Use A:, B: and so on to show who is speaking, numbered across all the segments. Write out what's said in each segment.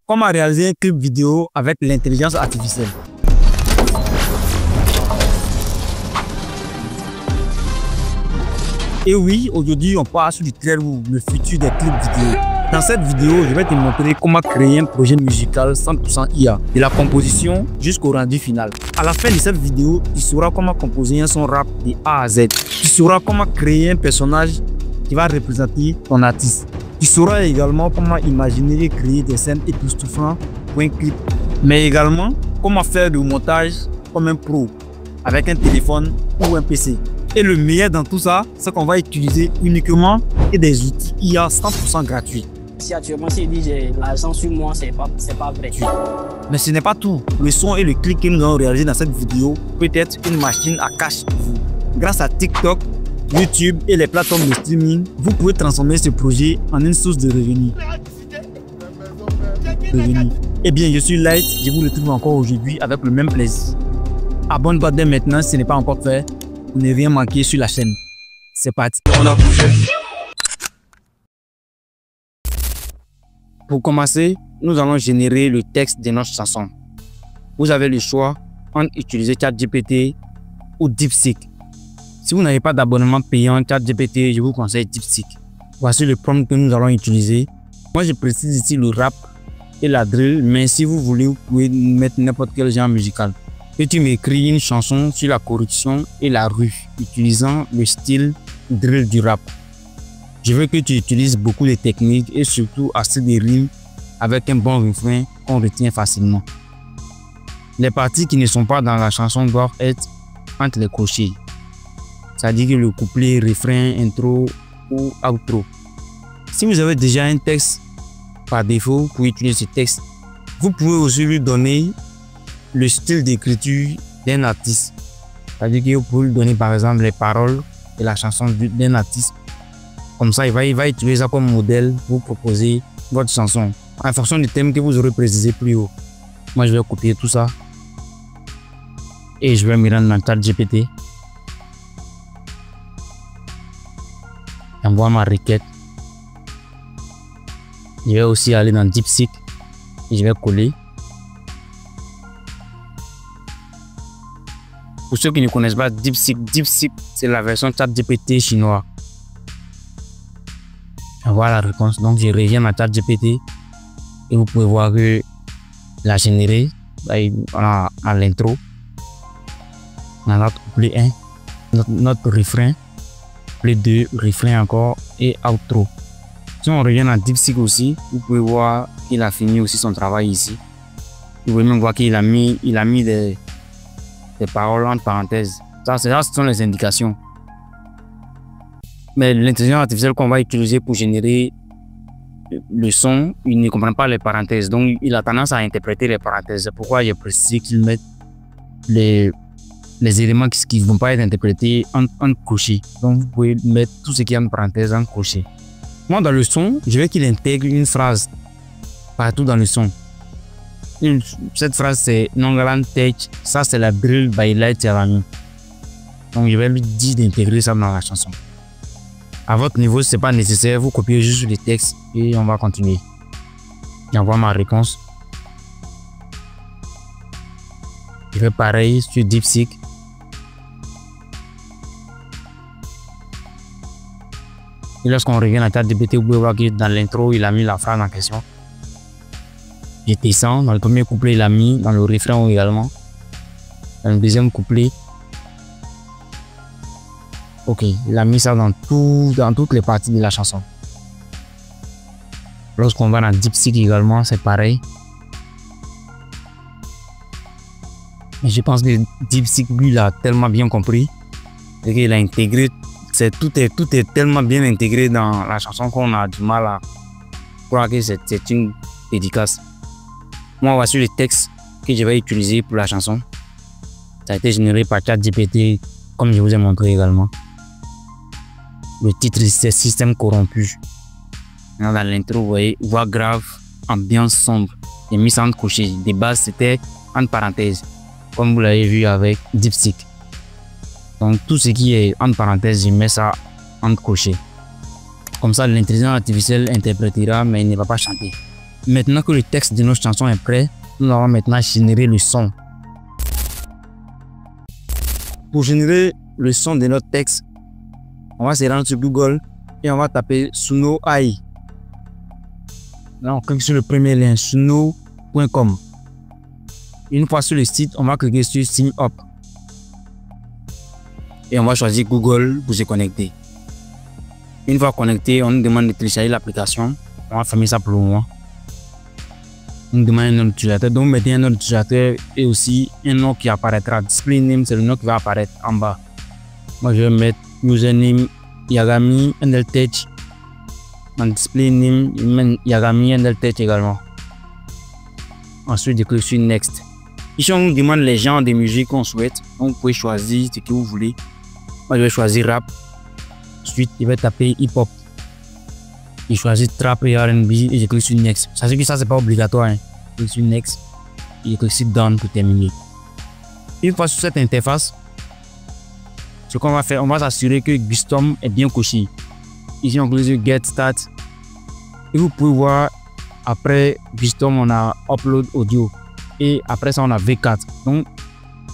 A: Comment réaliser un clip vidéo avec l'intelligence artificielle? Et oui, aujourd'hui, on part sur du très lourd, le futur des clips vidéo. Dans cette vidéo, je vais te montrer comment créer un projet musical 100% IA, de la composition jusqu'au rendu final. À la fin de cette vidéo, tu sauras comment composer un son rap de A à Z. Tu sauras comment créer un personnage qui va représenter ton artiste. Tu sauras également comment imaginer et créer des scènes époustouflantes pour un clip. Mais également, comment faire du montage comme un pro, avec un téléphone ou un PC. Et le meilleur dans tout ça, c'est qu'on va utiliser uniquement des outils IA 100% gratuits.
B: Si actuellement, si dit j'ai l'argent sur moi, c'est pas vrai.
A: Mais ce n'est pas tout. Le son et le clip que nous allons réaliser dans cette vidéo peut être une machine à cash pour vous. Grâce à TikTok, YouTube et les plateformes de streaming, vous pouvez transformer ce projet en une source de revenus. Eh bien, je suis Light, je vous retrouve encore aujourd'hui avec le même plaisir. Abonne-toi dès maintenant si ce n'est pas encore fait pour ne rien manquer sur la chaîne. C'est parti. Pour commencer, nous allons générer le texte de notre chanson. Vous avez le choix entre utiliser ChatGPT ou DeepSeek. Si vous n'avez pas d'abonnement payant ChatGPT, je vous conseille DeepSeek. Voici le prompt que nous allons utiliser. Moi, je précise ici le rap et la drill, mais si vous voulez, vous pouvez mettre n'importe quel genre musical. Et tu m'écris une chanson sur la corruption et la rue, utilisant le style drill du rap. Je veux que tu utilises beaucoup de techniques et surtout assez de rimes avec un bon refrain qu'on retient facilement. Les parties qui ne sont pas dans la chanson doivent être entre les crochets. C'est-à-dire que le couplet, refrain, intro ou outro. Si vous avez déjà un texte par défaut pour utiliser ce texte, vous pouvez aussi lui donner le style d'écriture d'un artiste. C'est-à-dire que vous pouvez lui donner par exemple les paroles de la chanson d'un artiste. Comme ça, il va utiliser ça comme modèle pour proposer votre chanson en fonction du thème que vous aurez précisé plus haut. Moi, je vais copier tout ça et je vais me rendre dans ChatGPT. J'envoie ma requête. Je vais aussi aller dans DeepSeek et je vais coller. Pour ceux qui ne connaissent pas DeepSeek, c'est la version ChatGPT chinois. J'envoie la réponse. Donc je reviens à ChatGPT et vous pouvez voir que la généré. On a l'intro. On a notre couplet 1, notre refrain. 2, refrain encore et outro. Si on revient à DeepSeek aussi, vous pouvez voir qu'il a fini aussi son travail ici. Vous pouvez même voir qu'il a mis des paroles entre parenthèses. Ça, ce sont les indications. Mais l'intelligence artificielle qu'on va utiliser pour générer le son, il ne comprend pas les parenthèses. Donc, il a tendance à interpréter les parenthèses. C'est pourquoi j'ai précisé qu'il met les éléments qui ne vont pas être interprétés en crochet. Donc, vous pouvez mettre tout ce qui est en parenthèse en crochet. Moi, dans le son, je veux qu'il intègre une phrase partout dans le son. Cette phrase, c'est Nongaland Tech. Ça, c'est la drill by Light Terami. Donc, je vais lui dire d'intégrer ça dans la chanson. À votre niveau, ce n'est pas nécessaire. Vous copiez juste les textes et on va continuer. J'envoie ma réponse. Je fais pareil sur DeepSeek. Et lorsqu'on revient à ChatGPT, vous pouvez voir que dans l'intro, il a mis la phrase en question. Je descends. Dans le premier couplet, il a mis dans le refrain également. Dans le deuxième couplet, ok, il a mis ça dans toutes les parties de la chanson. Lorsqu'on va dans DeepSeek également, c'est pareil. Mais je pense que DeepSeek, lui, il a tellement bien compris. Et qu'il a intégré, tout est tellement bien intégré dans la chanson qu'on a du mal à croire que c'est une dédicace. Moi, voici le texte que je vais utiliser pour la chanson. Ça a été généré par ChatGPT, comme je vous ai montré également. Le titre, c'est Système corrompu. Dans l'intro, vous voyez, voix grave, ambiance sombre. J'ai mis ça entre crochets. De base, c'était entre parenthèses, comme vous l'avez vu avec DeepSeek. Donc, tout ce qui est entre parenthèses, je mets ça entre crochets. Comme ça, l'intelligence artificielle interprétera, mais il ne va pas chanter. Maintenant que le texte de notre chanson est prêt, nous allons maintenant générer le son. Pour générer le son de notre texte, on va se rendre sur Google et on va taper Suno AI. Là, on clique sur le premier lien, suno.com. Une fois sur le site, on va cliquer sur Sign Up. Et on va choisir Google pour se connecter. Une fois connecté, on nous demande de télécharger l'application. On va fermer ça pour le moment. On nous demande un nom d'utilisateur. Donc, mettez un nom d'utilisateur et aussi un nom qui apparaîtra. Display name, c'est le nom qui va apparaître en bas. Moi, je vais mettre username Yagami NLTech. Dans display name Yagami NLTech également. Ensuite, je clique sur Next. Ici, on nous demande les genres de musique qu'on souhaite. Donc, vous pouvez choisir ce que vous voulez. Moi, je vais choisir rap. Ensuite, je vais taper hip-hop. Je choisis trap et R&B et je clique sur Next. Sachez que ça, c'est pas obligatoire. Hein. Je clique sur Next et je clique sur Done pour terminer. Une fois sur cette interface, ce qu'on va faire, on va s'assurer que Custom est bien coché. Ici, on clique sur Get Start. Et vous pouvez voir, après Custom, on a Upload Audio. Et après ça, on a V4. Donc,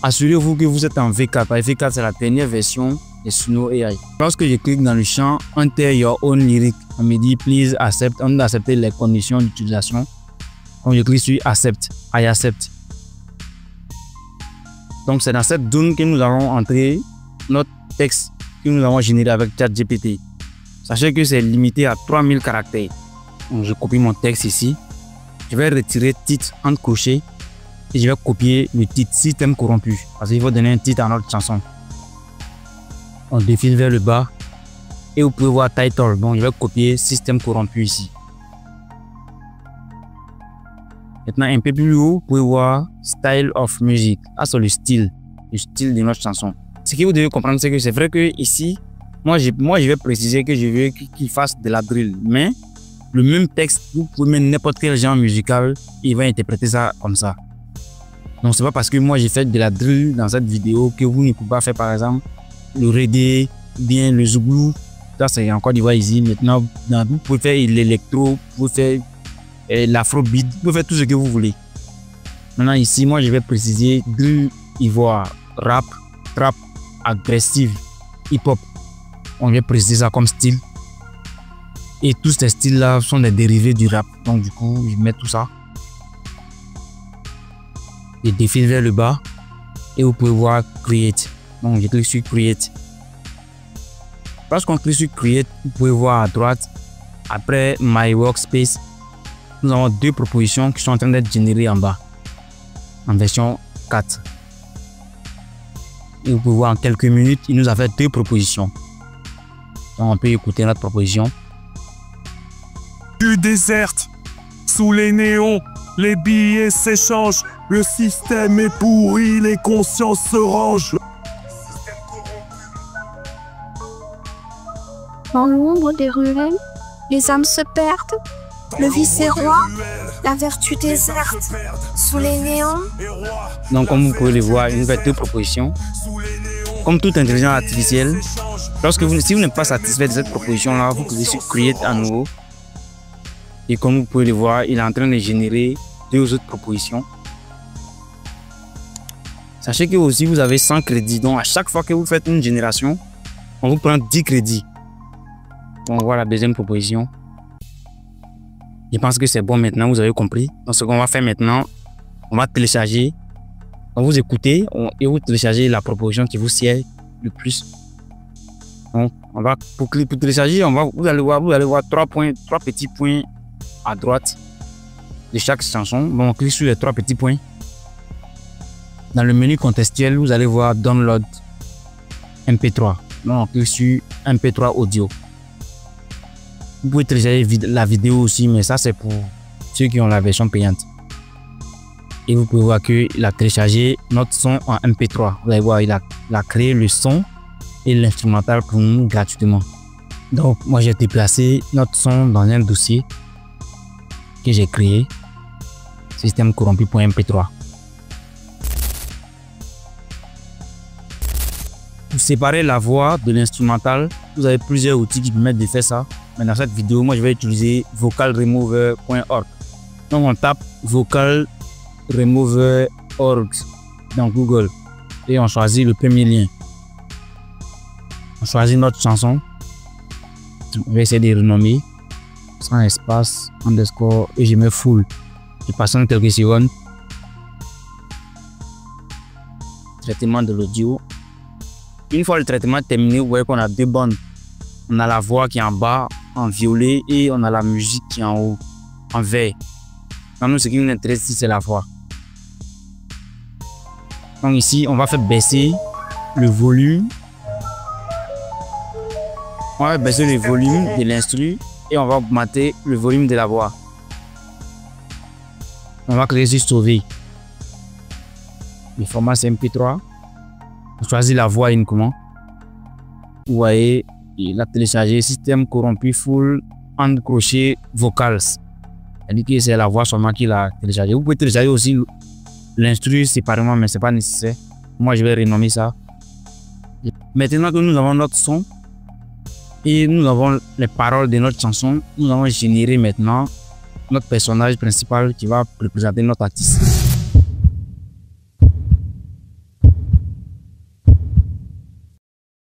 A: assurez-vous que vous êtes en V4. V4, c'est la dernière version de Suno AI. Lorsque je clique dans le champ Enter Your Own Lyric, on me dit Please accept. On doit accepter les conditions d'utilisation. Donc, je clique sur Accept. I accept. Donc, c'est dans cette zone que nous allons entrer notre texte que nous avons généré avec ChatGPT. Sachez que c'est limité à 3000 caractères. Donc, je copie mon texte ici. Je vais retirer titre entre crochets. Et je vais copier le titre Système corrompu. Parce qu'il faut donner un titre à notre chanson. On défile vers le bas. Et vous pouvez voir Title. Donc je vais copier Système corrompu ici. Maintenant un peu plus haut, vous pouvez voir Style of Music. Ah, c'est le style de notre chanson. Ce que vous devez comprendre, c'est que c'est vrai que ici, moi je vais préciser que je veux qu'il fasse de la drill. Mais le même texte, vous pouvez mettre n'importe quel genre musical, il va interpréter ça comme ça. Donc c'est pas parce que moi j'ai fait de la drill dans cette vidéo que vous ne pouvez pas faire par exemple le reggae, bien le zouglou. Ça c'est encore du ici. Maintenant vous pouvez faire l'électro, vous pouvez faire l'afrobeat, vous pouvez faire tout ce que vous voulez. Maintenant ici moi je vais préciser drill, ivoire, rap, trap, agressive, hip hop. On va préciser ça comme style. Et tous ces styles là sont des dérivés du rap. Donc du coup je mets tout ça. Je défile vers le bas et vous pouvez voir Create. Donc je clique sur Create. Lorsqu'on clique sur Create, vous pouvez voir à droite, après My Workspace, nous avons deux propositions qui sont en train d'être générées en bas, en version 4. Et vous pouvez voir en quelques minutes, il nous a fait deux propositions. Donc on peut écouter notre proposition.
C: Du désert, sous les néons, les billets s'échangent. Le système est pourri, les consciences se rangent.
D: Dans l'ombre des ruelles, les âmes se perdent. Le vice est roi, la vertu déserte. Sous les néons.
A: Donc comme vous pouvez le voir, il nous fait deux propositions. Comme toute intelligence artificielle, si vous n'êtes pas satisfait de cette proposition-là, vous cliquez sur Create à nouveau. Et comme vous pouvez le voir, il est en train de générer deux autres propositions. Sachez que aussi vous avez 100 crédits. Donc à chaque fois que vous faites une génération, on vous prend 10 crédits. On voit la deuxième proposition. Je pense que c'est bon maintenant, vous avez compris. Donc ce qu'on va faire maintenant, on va télécharger. On vous écoutez et vous téléchargez la proposition qui vous sied le plus. Donc on va pour télécharger, vous allez voir trois petits points à droite de chaque chanson. Bon, on clique sur les trois petits points. Dans le menu contextuel, vous allez voir Download MP3. Donc, on clique sur MP3 audio. Vous pouvez télécharger la vidéo aussi, mais ça c'est pour ceux qui ont la version payante. Et vous pouvez voir qu'il a téléchargé notre son en MP3. Vous allez voir, il a créé le son et l'instrumental pour nous gratuitement. Donc, moi j'ai déplacé notre son dans un dossier que j'ai créé, système corrompu.mp3. Pour séparer la voix de l'instrumental, vous avez plusieurs outils qui permettent de faire ça. Mais dans cette vidéo, moi je vais utiliser vocalremover.org. Donc on tape vocal remover org dans Google et on choisit le premier lien. On choisit notre chanson. On va essayer de renommer sans espace, underscore et je mets full. Je patiente quelques secondes. Traitement de l'audio. Une fois le traitement terminé, vous voyez qu'on a deux bandes. On a la voix qui est en bas, en violet, et on a la musique qui est en haut, en vert. Dans nous, ce qui nous intéresse ici, c'est la voix. Donc ici, on va faire baisser le volume. On va baisser le volume de l'instru et on va augmenter le volume de la voix. On va cliquer sur sauver. Le format c'est MP3. On choisit la voix uniquement. Vous voyez, il a téléchargé système corrompu full en crochet vocals. C'est-à-dire que c'est la voix seulement qu'il a téléchargé. Vous pouvez télécharger aussi l'instru séparément, mais ce n'est pas nécessaire. Moi, je vais renommer ça. Maintenant que nous avons notre son et nous avons les paroles de notre chanson, nous allons générer maintenant notre personnage principal qui va représenter notre artiste.